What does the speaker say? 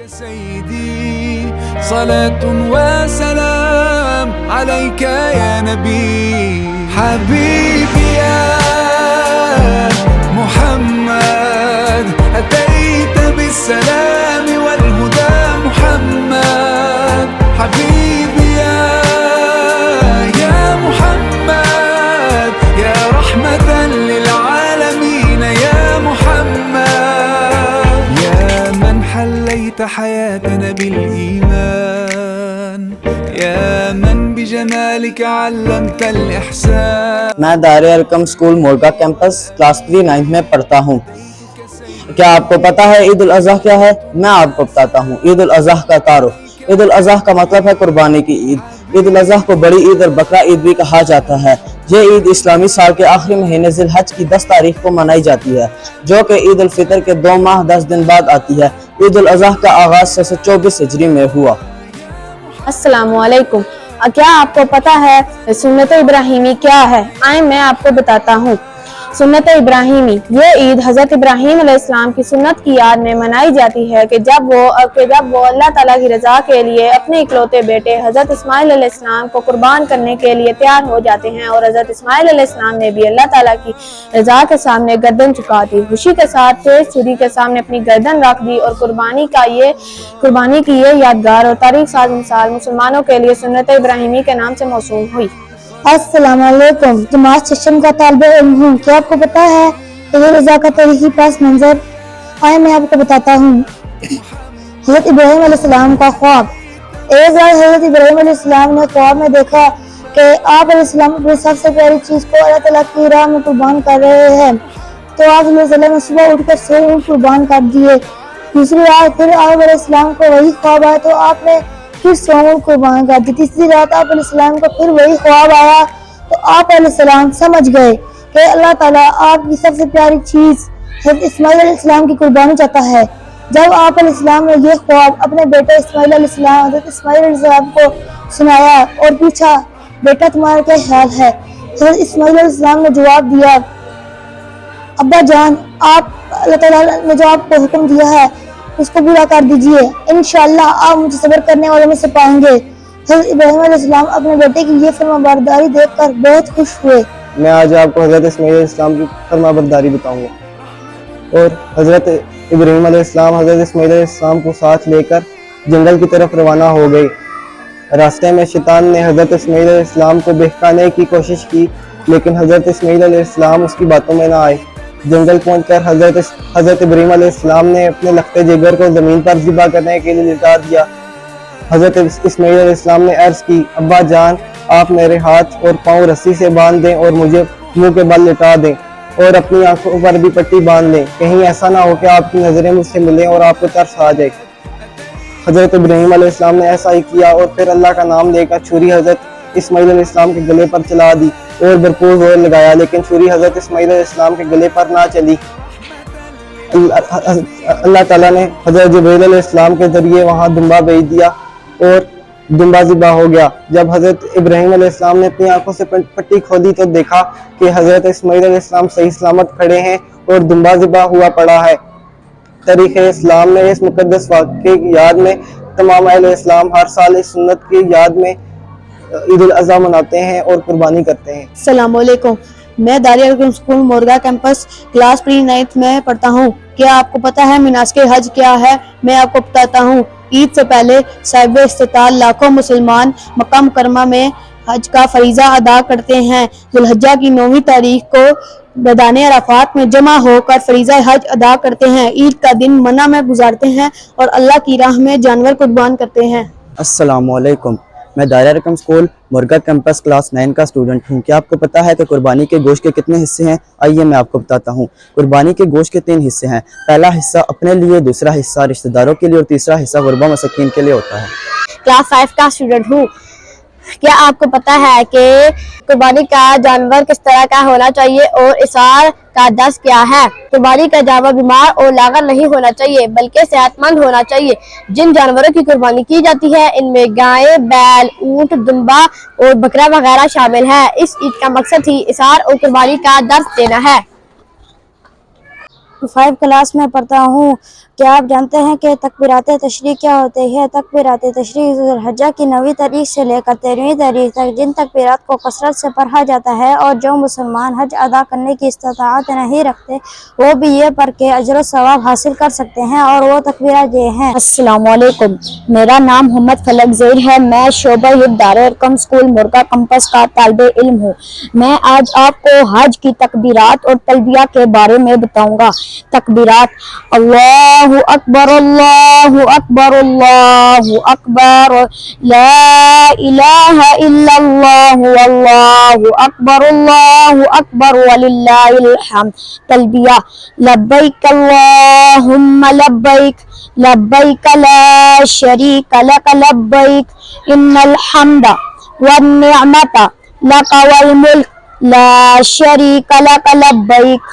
سيدي صلاة وسلام عليك يا نبي حبيبي يا محمد أتيت بالسلام والهدى محمد حبيبي يا محمد يا رحمة للعالمين يا محمد يا من حليت حياتنا بالإيمان يا من بجمالك علمت الإحسان. میں دار ارقم اسکول مورگا کیمپس کلاس 3 9 میں پڑھتا ہوں. کیا آپ کو پتا ہے عید الاضحیٰ کیا ہے؟ میں آپ کو بتاتا ہوں. عید الاضحیٰ کا تعارف. عید الاضحیٰ کا مطلب ہے قربانی کی عید. عید الاضحیٰ کو بڑی عید اور بقرہ عید بھی کہا جاتا ہے. یہ عید اسلامی سال کے آخری مہینے ذی الحج کی 10 تاریخ کو منائی جاتی ہے جو کہ عید الفطر کے 2 ماہ 10 دن بعد آتی ہے. عید الاضحیٰ کا آغاز 624 ہجری میں ہوا. السلام علیکم. کیا آپ کو پتا ہے سنت ابراہیمی کیا ہے؟ آئیں میں آپ کو بتاتا ہوں. سنت ابراہیمی یہ عید حضرت ابراہیم علیہ السلام کی سنت کی یاد میں منائی جاتی ہے کہ جب وہ اللہ تعالیٰ کی رضا کے لیے اپنے اکلوتے بیٹے حضرت اسماعیل علیہ السلام کو قربان کرنے کے لیے تیار ہو جاتے ہیں اور حضرت اسماعیل علیہ السلام نے بھی اللہ تعالیٰ کی رضا کے سامنے گردن چکا دی. خوشی کے ساتھ تیز چھری کے سامنے اپنی گردن رکھ دی اور قربانی کی یہ یادگار اور تاریخ ساز مثال مسلمانوں کے لیے سنت ابراہیمی کے نام سے موسوم ہوئی. السلام علیکم. جماعت سیشن کا طالب علم ہوں. کیا آپ کو پتا ہے عید الاضحیٰ کا تاریخی پس منظر؟ آئے میں آپ کو بتاتا ہوں. حضرت ابراہیم علیہ السلام کا خواب. ایک بار حضرت ابراہیم علیہ السلام نے خواب میں دیکھا کہ آپ علیہ السلام اپنی سب سے پیاری چیز کو اللہ تعالیٰ کی راہ میں قربان کر رہے ہیں تو آپ علیہ السلام نے صبح اٹھ کر 100 اونٹ قربان کر دیے. دوسری رات پھر آپ علیہ السلام کو وہی خواب آیا تو آپ نے پھر 100 اونٹ قربان کر دی. تیسری رات آپ علیہ السلام کو پھر وہی خواب آیا تو آپ علیہ السلام سمجھ گئے کہ اللہ تعالیٰ آپ کی سب سے پیاری چیز حضرت اسماعیل علیہ السلام کی قربانی چاہتا ہے. جب آپ علیہ السلام نے یہ خواب اپنے بیٹے اسماعیل علیہ السلام حضرت اسماعیل علیہ السلام کو سنایا اور پوچھا بیٹا تمہارا کیا خیال ہے؟ حضرت اسماعیل علیہ السلام نے جواب دیا ابا جان آپ اللہ تعالیٰ نے جو آپ کو حکم دیا ہے اس کو پورا کر دیجئے. انشاءاللہ آپ مجھے صبر کرنے والوں میں سے پائیں گے. حضرت ابراہیم علیہ السلام اپنے بیٹے کی یہ فرمانبرداری دیکھ کر بہت خوش ہوئے. میں آج آپ کو حضرت اسماعیل علیہ السلام کی فرمانبرداری بتاؤں گا. اور حضرت ابراہیم علیہ السلام حضرت اسماعیل علیہ السلام کو ساتھ لے کر جنگل کی طرف روانہ ہو گئے. راستے میں شیطان نے حضرت اسماعیل علیہ السلام کو بہکانے کی کوشش کی لیکن حضرت اسماعیل علیہ السلام اس کی باتوں میں نہ آئے. جنگل پہنچ کر حضرت ابراہیم علیہ السلام نے اپنے لخت جگر کو زمین پر ذبح کرنے کے لیے لٹا دیا. حضرت اسماعیل علیہ السلام نے عرض کی ابا جان آپ میرے ہاتھ اور پاؤں رسی سے باندھ دیں اور مجھے منہ کے بل لٹا دیں اور اپنی آنکھوں پر بھی پٹی باندھ لیں. کہیں ایسا نہ ہو کہ آپ کی نظریں مجھ سے ملیں اور آپ کو ترس آ جائے. حضرت ابراہیم علیہ السلام نے ایسا ہی کیا اور پھر اللہ کا نام لے کر چھری حضرت اسماعیل علیہ السلام کے گلے پر چلا دی اور بھرپور زور لگایا لیکن چھری حضرت اسماعیل علیہ السلام کے گلے پر نہ چلی. اللہ تعالیٰ نے حضرت جبرائیل علیہ السلام کے ذریعے وہاں دمبا بھیج دیا اور دمبا ذبح ہو گیا. جب حضرت ابراہیم علیہ السلام نے اپنی آنکھوں سے پٹی کھولی تو دیکھا کہ حضرت اسماعیل علیہ السلام صحیح سلامت کھڑے ہیں اور دمبا ذبح ہوا پڑا ہے. تاریخ اسلام میں اس مقدس واقعے کی یاد میں تمام اہل اسلام ہر سال اس سنت کی یاد میں عید الاضحیٰ مناتے ہیں اور قربانی کرتے ہیں. السلام علیکم. میں دار ارقم اسکول مورگا کیمپس کلاس 3 9 میں پڑھتا ہوں. کیا آپ کو پتا ہے مناسک حج کیا ہے؟ میں آپ کو بتاتا ہوں. عید سے پہلے صاحب استطاعت لاکھوں مسلمان مکہ مکرمہ میں حج کا فریضہ ادا کرتے ہیں. ذی الحجہ کی 9ویں تاریخ کو میدان عرفات میں جمع ہو کر فریضہ حج ادا کرتے ہیں. عید کا دن منع میں گزارتے ہیں اور اللہ کی راہ میں جانور قربان کرتے ہیں. السلام علیکم. میں دار ارقم اسکول مورگا کیمپس کلاس 9 کا اسٹوڈنٹ ہوں. کیا آپ کو پتا ہے کہ قربانی کے گوشت کے کتنے حصے ہیں؟ آئیے میں آپ کو بتاتا ہوں. قربانی کے گوشت کے 3 حصے ہیں. پہلا حصہ اپنے لیے, دوسرا حصہ رشتہ داروں کے لیے اور تیسرا حصہ غربا مساکین کے لیے ہوتا ہے. کلاس 5 کا اسٹوڈنٹ ہوں. کیا آپ کو پتا ہے کہ قربانی کا جانور کس طرح کا ہونا چاہیے اور اسعار کا درس کیا ہے؟ قربانی کا جانور بیمار اور لاغر نہیں ہونا چاہیے بلکہ صحت مند ہونا چاہیے. جن جانوروں کی قربانی کی جاتی ہے ان میں گائے, بیل, اونٹ, دمبا اور بکرا وغیرہ شامل ہے. اس عید کا مقصد ہی اسعار اور قربانی کا درس دینا ہے. 5 کلاس میں پڑھتا ہوں. کیا آپ جانتے ہیں کہ تکبیرات تشریق کیا ہوتے ہیں؟ تکبیرات تشریق ذوالحجہ کی 9ویں تاریخ سے لے کر 13ویں تاریخ تک جن تکبیرات کو کثرت سے پڑھا جاتا ہے اور جو مسلمان حج ادا کرنے کی استطاعت نہیں رکھتے وہ بھی یہ پڑھ کے اجر و ثواب حاصل کر سکتے ہیں، اور وہ تکبیرات یہ ہیں۔ السلام علیکم، میرا نام محمد فلک زیر ہے، میں شعبہ دارالارقم اسکول مرغا کمپس کا طالب علم ہوں۔ میں آج آپ کو حج کی تکبیرات اور تلبیہ کے بارے میں بتاؤں گا۔ تکبیرات: اللہ اکبر، اللہ اکبر، اللہ اکبر، لا الہ الا اللہ، واللہ اکبر، اللہ اکبر، وللہ الحمد۔ تلبیہ: لبیک اللہم لبیک، لبیک لا شریک لک لبیک، ان الحمد والنعمت لک والملک لا شریک لک لبیک۔